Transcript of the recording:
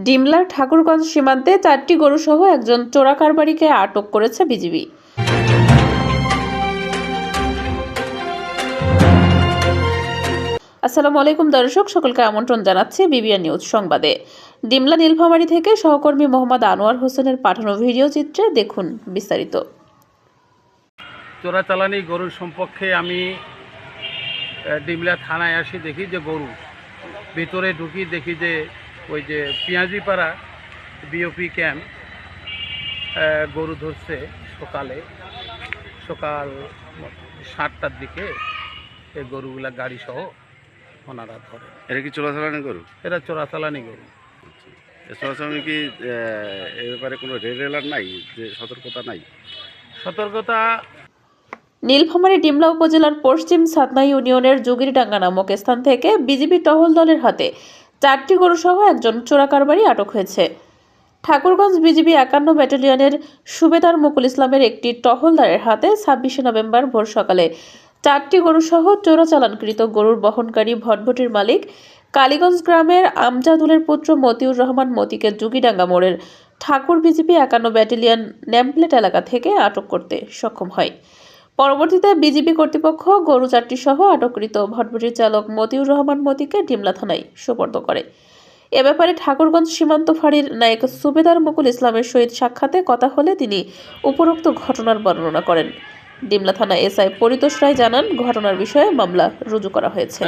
ডিমলার ঠাকুরগঞ্জ সীমান্তে 4টি গরুসহ একজন চোরাকারবারিকে আটক করেছে বিজিবি। আসসালামু আলাইকুম দর্শক, সকলকে আমন্ত্রণ জানাচ্ছি বিবিআর নিউজ সংবাদে। ডিমলা নীলফামারী থেকে সহকর্মী মোহাম্মদ আনোয়ার হোসেনের পাঠানো ভিডিও চিত্রে দেখুন বিস্তারিত। চোরাচালানি গরুর সম্পর্কে আমি ডিমলা থানায় আসি, দেখি যে গরু ভিতরে ঢুকি, দেখি যে ওই যে পেঁয়াজিপাড়া বিওপি ক্যাম্প গরু ধরছে সকাল 7টার দিকে। এই গরুগুলা গাড়ি সহ ওনারা ধরে। এটা কি চোরাচালানি গরু? এরা চোরাচালানি গরু। চোরাচালানি কি এ ব্যাপারে কোনো রেড অ্যালার্ট নাই, যে সতর্কতা নাই? সতর্কতা নীলফামারী ডিমলা উপজেলার পশ্চিম সাতনা ইউনিয়নের যোগীরডাঙ্গা নামক স্থান থেকে বিজিবি টহল দলের হাতে 4টি গরুসহ একজন চোরাকারবারি আটক হয়েছে। ঠাকুরগঞ্জ বিজিবি 51 ব্যাটালিয়নের সুবেদার মুকুল ইসলামের একটি টহলদারের হাতে 26শে নভেম্বর ভোর সকালে 4টি গরুসহ চোরাচালানকৃত গরুর বহনকারী ভটভটির মালিক কালীগঞ্জ গ্রামের আমজাদুলের পুত্র মতিউর রহমান মতিকে যোগীডাঙ্গা মোড়ের ঠাকুর বিজিবি 51 ব্যাটালিয়ন নেমপ্লেট এলাকা থেকে আটক করতে সক্ষম হয়। পরবর্তীতে বিজিবি কর্তৃপক্ষ গরু 4টি সহ আটককৃত ভটভটির চালক মতিউর রহমান মতিকে ডিমলা থানায় সোপর্দ করে। এ ব্যাপারে ঠাকুরগঞ্জ সীমান্ত ফাঁড়ির নায়ক সুবেদার মুকুল ইসলামের সহিত সাক্ষাতে কথা হলে তিনি উপরোক্ত ঘটনার বর্ণনা করেন। ডিমলা থানা এসআই পরিতোষ রায় জানান, ঘটনার বিষয়ে মামলা রুজু করা হয়েছে।